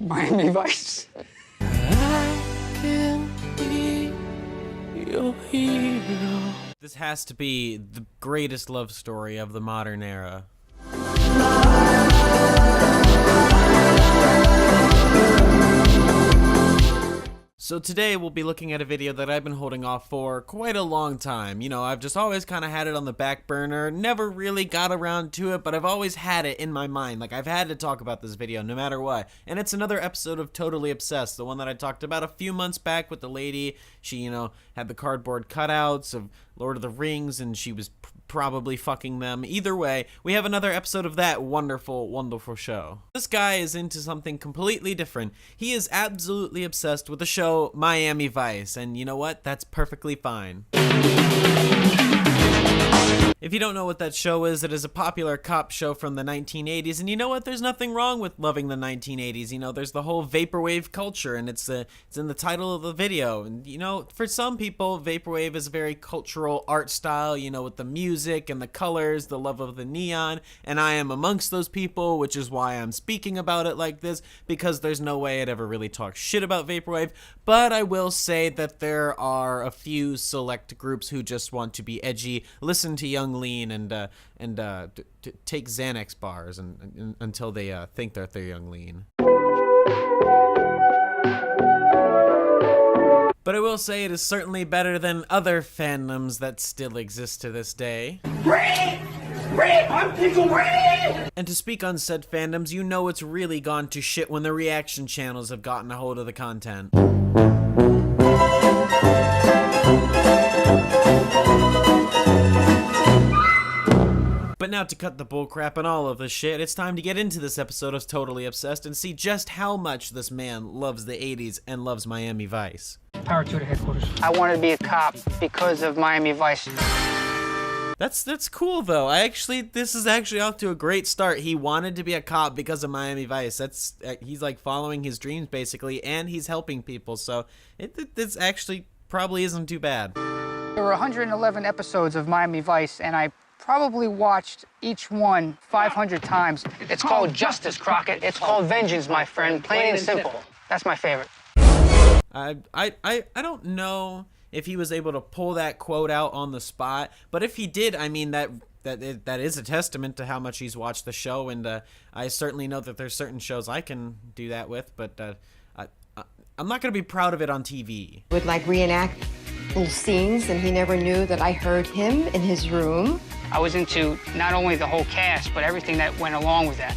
Miami Vice. I can be your hero. This has to be the greatest love story of the modern era. So today we'll be looking at a video that I've been holding off for quite a long time. You know, I've just always kind of had it on the back burner, never really got around to it, but I've always had it in my mind. Like, I've had to talk about this video no matter what. And it's another episode of Totally Obsessed, the one that I talked about a few months back with the lady. She, you know, had the cardboard cutouts of Lord of the Rings, and she was probably fucking them. Either way, we have another episode of that wonderful, wonderful show. This guy is into something completely different. He is absolutely obsessed with the show Miami Vice, and you know what? That's perfectly fine. If you don't know what that show is, it is a popular cop show from the 1980s, and you know what? There's nothing wrong with loving the 1980s. You know, there's the whole Vaporwave culture, and it's in the title of the video. And, you know, for some people, Vaporwave is a very cultural art style, you know, with the music and the colors, the love of the neon, and I am amongst those people, which is why I'm speaking about it like this, because there's no way I'd ever really talk shit about Vaporwave, but I will say that there are a few select groups who just want to be edgy, listen to Young Lean, and take Xanax bars until they think that they're Young Lean. But I will say it is certainly better than other fandoms that still exist to this day. I'm Pickle Rick! And to speak on said fandoms, you know it's really gone to shit when the reaction channels have gotten a hold of the content. But now to cut the bullcrap and all of this shit, it's time to get into this episode of Totally Obsessed and see just how much this man loves the 80s and loves Miami Vice. Power to the headquarters. I wanted to be a cop because of Miami Vice. That's cool though. This is actually off to a great start. He wanted to be a cop because of Miami Vice. He's like following his dreams basically, and he's helping people. So this actually probably isn't too bad. There were 111 episodes of Miami Vice, and I probably watched each one 500 times. It's called Justice, Crockett. It's called Vengeance, my friend. Plain and simple. That's my favorite. I don't know if he was able to pull that quote out on the spot, but if he did, I mean, that is a testament to how much he's watched the show, and I certainly know that there's certain shows I can do that with, but I'm not going to be proud of it on TV. Would like reenact little scenes, and he never knew that I heard him in his room. I was into not only the whole cast, but everything that went along with that.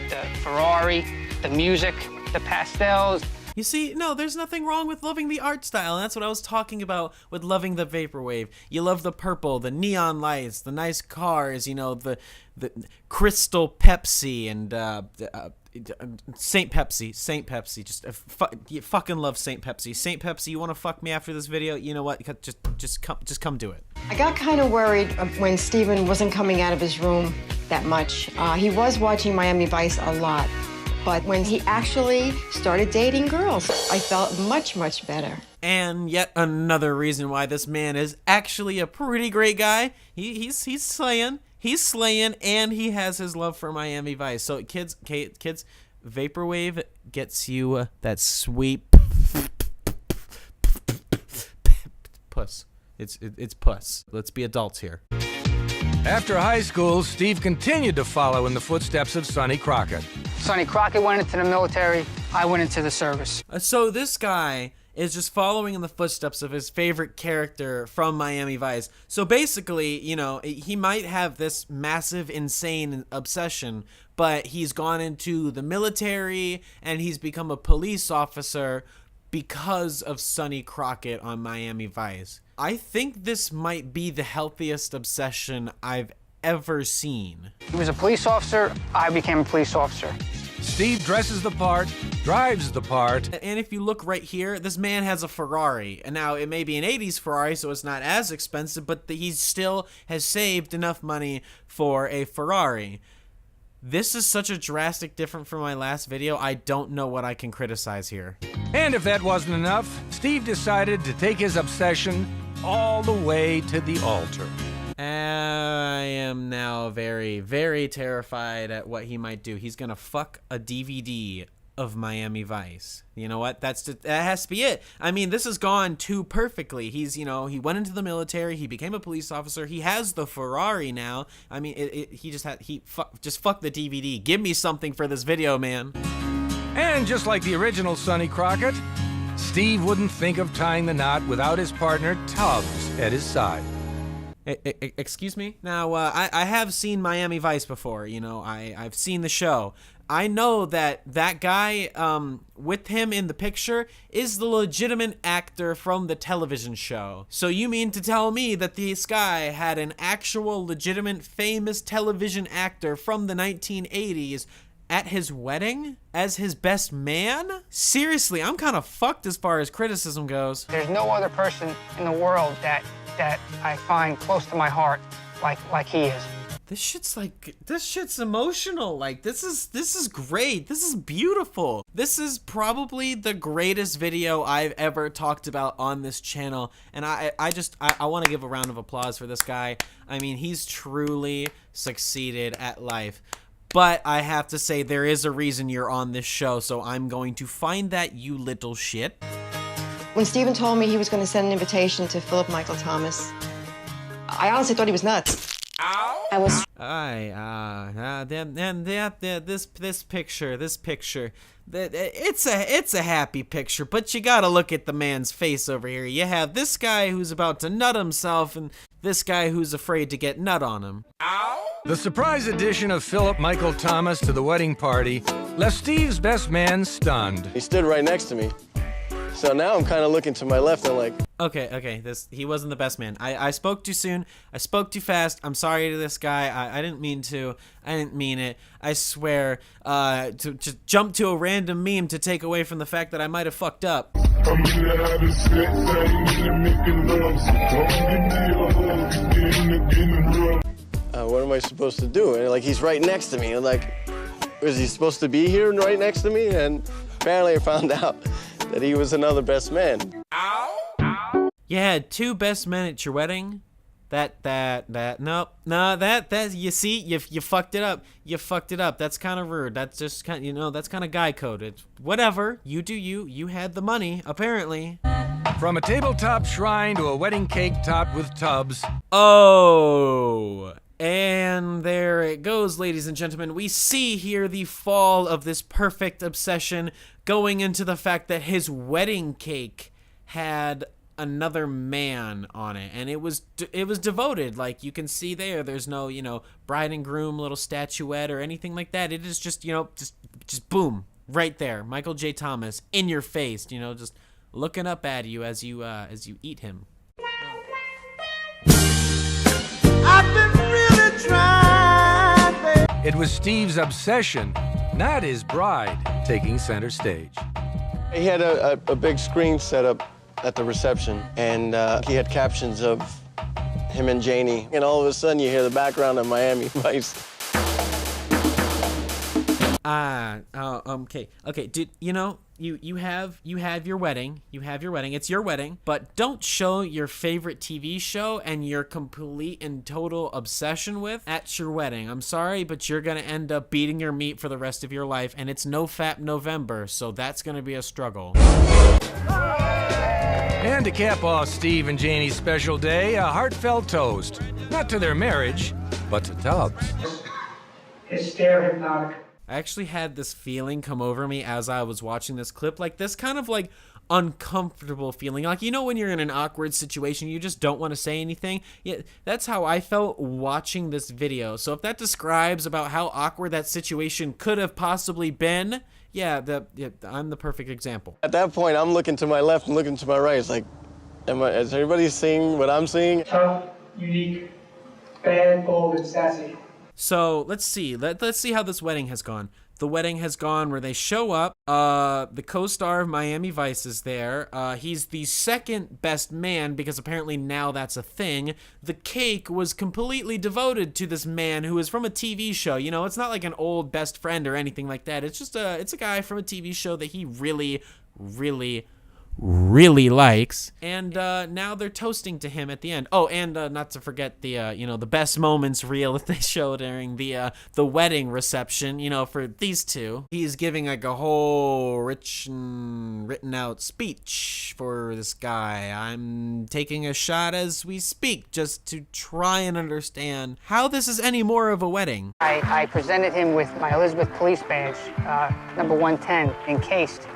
The Ferrari, the music, the pastels. You see, no, there's nothing wrong with loving the art style, and that's what I was talking about with loving the Vaporwave. You love the purple, the neon lights, the nice cars, you know, the Crystal Pepsi, and Saint Pepsi. Just you fucking love Saint Pepsi. Saint Pepsi, you want to fuck me after this video? You know what? Just come do it. I got kind of worried when Steven wasn't coming out of his room that much. He was watching Miami Vice a lot. But when he actually started dating girls, I felt much, much better. And yet another reason why this man is actually a pretty great guy. He's slaying, and he has his love for Miami Vice. So kids, Vaporwave gets you that sweet puss. It's puss. Let's be adults here. After high school, Steve continued to follow in the footsteps of Sonny Crockett. Sonny Crockett went into the military. I went into the service. So this guy is just following in the footsteps of his favorite character from Miami Vice. So basically, you know, he might have this massive, insane obsession, but he's gone into the military and he's become a police officer because of Sonny Crockett on Miami Vice. I think this might be the healthiest obsession I've ever seen. He was a police officer. I became a police officer. Steve dresses the part, drives the part. And if you look right here, this man has a Ferrari. And now it may be an 80s Ferrari, so it's not as expensive, but he still has saved enough money for a Ferrari. This is such a drastic difference from my last video, I don't know what I can criticize here. And if that wasn't enough, Steve decided to take his obsession all the way to the altar. I am now very, very terrified at what he might do. He's gonna fuck a DVD of Miami Vice. You know what? That has to be it. I mean, this has gone too perfectly. He's, he went into the military. He became a police officer. He has the Ferrari now. I mean, fuck the DVD. Give me something for this video, man. And just like the original Sonny Crockett, Steve wouldn't think of tying the knot without his partner Tubbs at his side. Excuse me? Now, I have seen Miami Vice before. I've seen the show. I know that guy with him in the picture is the legitimate actor from the television show. So you mean to tell me that this guy had an actual legitimate famous television actor from the 1980s at his wedding as his best man? Seriously, I'm kind of fucked as far as criticism goes. There's no other person in the world that I find close to my heart like he is. This shit's emotional. Like, this is great. This is beautiful. This is probably the greatest video I've ever talked about on this channel. And I want to give a round of applause for this guy. I mean, he's truly succeeded at life. But I have to say, there is a reason you're on this show, so I'm going to find that, you little shit. When Steven told me he was going to send an invitation to Philip Michael Thomas, I honestly thought he was nuts. I was. This picture, it's a happy picture, but you gotta look at the man's face over here. You have this guy who's about to nut himself, and this guy who's afraid to get nut on him. The surprise addition of Philip Michael Thomas to the wedding party left Steve's best man stunned. He stood right next to me. So now I'm kind of looking to my left and like... Okay, he wasn't the best man. I spoke too soon. I spoke too fast. I'm sorry to this guy. I didn't mean to. I didn't mean it. I swear. To just jump to a random meme to take away from the fact that I might have fucked up. What am I supposed to do? And like, he's right next to me. And like, is he supposed to be here right next to me? And apparently I found out that he was another best man. You had two best men at your wedding? You see, you fucked it up. You fucked it up. That's kind of rude. That's just kind of, that's kind of guy code. It's whatever. You do you. You had the money, apparently. From a tabletop shrine to a wedding cake topped with tubs. Oh, and there it goes, ladies and gentlemen. We see here the fall of this perfect obsession, going into the fact that his wedding cake had another man on it, and it was devoted. Like, you can see there's no bride and groom little statuette or anything like that. It is just just boom, right there, Michael J. Thomas in your face, just looking up at you as you eat him. I've been really trying, babe. It was Steve's obsession, not his bride, taking center stage. He had a big screen set up at the reception, and he had captions of him and Janie, and all of a sudden you hear the background of Miami Vice. Okay, dude, you have your wedding. It's your wedding, but don't show your favorite TV show and your complete and total obsession with at your wedding. I'm sorry, but you're gonna end up beating your meat for the rest of your life, and it's No Fap November, so that's gonna be a struggle. And to cap off Steve and Janie's special day, a heartfelt toast. Not to their marriage, but to Tubbs. Hypnotic. I actually had this feeling come over me as I was watching this clip, like this kind of like uncomfortable feeling. Like, when you're in an awkward situation, you just don't want to say anything. Yeah, that's how I felt watching this video. So if that describes about how awkward that situation could have possibly been, I'm the perfect example. At that point, I'm looking to my left and looking to my right. It's like, is everybody seeing what I'm seeing? Tough, unique, bad, bold, and sassy. So let's see. Let's see how this wedding has gone. The wedding has gone where they show up. The co-star of Miami Vice is there. He's the second best man because apparently now that's a thing. The cake was completely devoted to this man who is from a TV show. It's not like an old best friend or anything like that. It's just it's a guy from a TV show that he really, really, really likes, and now they're toasting to him at the end. Oh, and not to forget the the best moments reel that they show during the wedding reception. For these two, he's giving like a whole rich and written out speech for this guy. I'm taking a shot as we speak just to try and understand how this is any more of a wedding. I presented him with my Elizabeth police badge, number 110, encased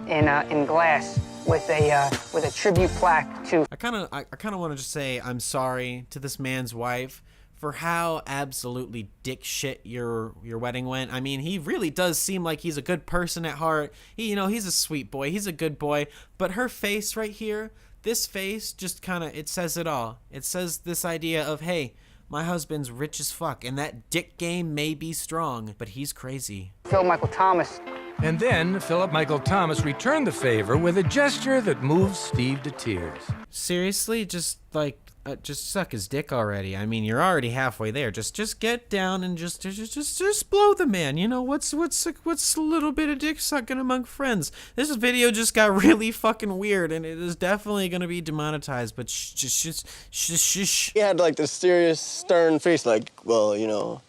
in glass, with a tribute plaque to. I kind of want to just say I'm sorry to this man's wife for how absolutely dick shit your wedding went. I mean, he really does seem like he's a good person at heart. He's a sweet boy. He's a good boy. But her face right here, this face just kind of, it says it all. It says this idea of, hey, my husband's rich as fuck, and that dick game may be strong, but he's crazy. Phil Michael Thomas. And then Philip Michael Thomas returned the favor with a gesture that moved Steve to tears. Seriously, just suck his dick already. I mean, you're already halfway there. Just get down and just blow the man. What's a little bit of dick sucking among friends? This video just got really fucking weird, and it is definitely gonna be demonetized. But shh. He had like this serious, stern face, like, well,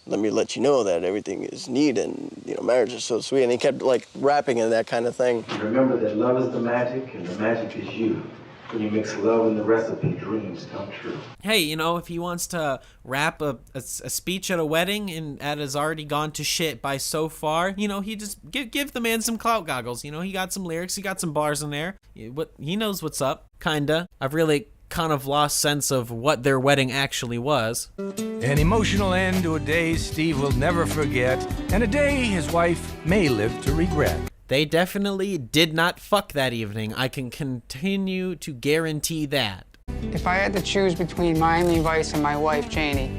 let me let you know that everything is neat and, marriage is so sweet. And he kept like rapping and that kind of thing. Remember that love is the magic and the magic is you. When you mix love and the recipe, dreams come true. Hey, if he wants to rap a speech at a wedding and that has already gone to shit by so far, he just give the man some clout goggles. He got some lyrics, he got some bars in there. He knows what's up, kinda. I've really kind of lost sense of what their wedding actually was. An emotional end to a day Steve will never forget, and a day his wife may live to regret. They definitely did not fuck that evening. I can continue to guarantee that. If I had to choose between Miami Vice and my wife, Janie,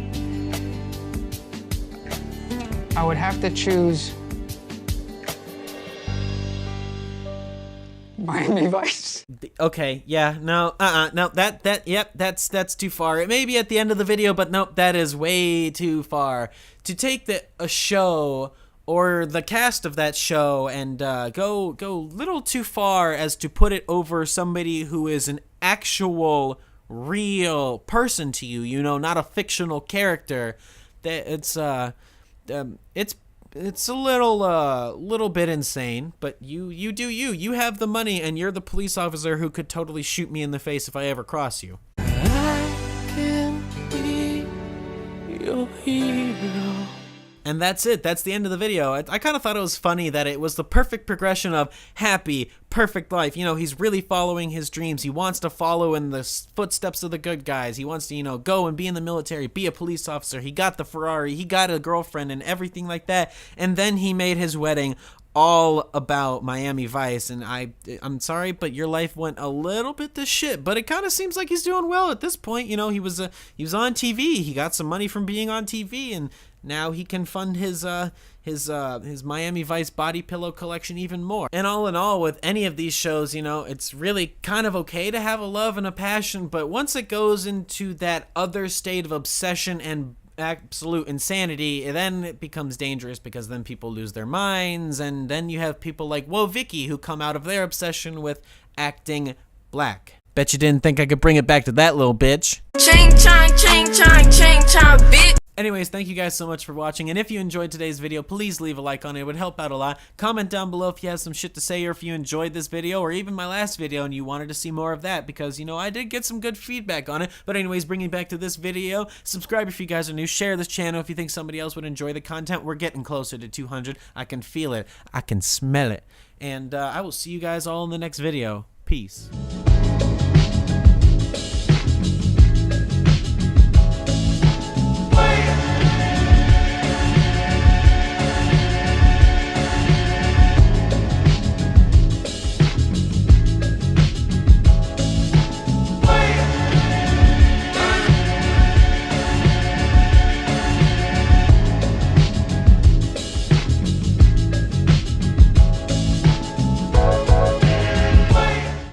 I would have to choose Miami Vice. Okay, yeah, no, yep, that's too far. It may be at the end of the video, but nope, that is way too far. To take a show or the cast of that show and go little too far as to put it over somebody who is an actual, real person to you, not a fictional character. That it's a little bit insane, but you do you. You have the money, and you're the police officer who could totally shoot me in the face if I ever cross you. I can be your hero. And that's it. That's the end of the video. I kind of thought it was funny that it was the perfect progression of happy, perfect life. He's really following his dreams. He wants to follow in the footsteps of the good guys. He wants to, go and be in the military, be a police officer. He got the Ferrari. He got a girlfriend and everything like that. And then he made his wedding all about Miami Vice. And I'm sorry, but your life went a little bit to shit. But it kind of seems like he's doing well at this point. He was on TV. He got some money from being on TV, and now he can fund his Miami Vice body pillow collection even more. And all in all, with any of these shows, it's really kind of okay to have a love and a passion, but once it goes into that other state of obsession and absolute insanity, then it becomes dangerous, because then people lose their minds, and then you have people like Whoa Vicky who come out of their obsession with acting black. Bet you didn't think I could bring it back to that little bitch. Ching chong, ching chong, bitch. Anyways, thank you guys so much for watching, and if you enjoyed today's video, please leave a like on it. It would help out a lot. Comment down below if you have some shit to say, or if you enjoyed this video, or even my last video and you wanted to see more of that, because, I did get some good feedback on it. But anyways, bringing back to this video, subscribe if you guys are new, share this channel if you think somebody else would enjoy the content. We're getting closer to 200. I can feel it. I can smell it. And I will see you guys all in the next video. Peace.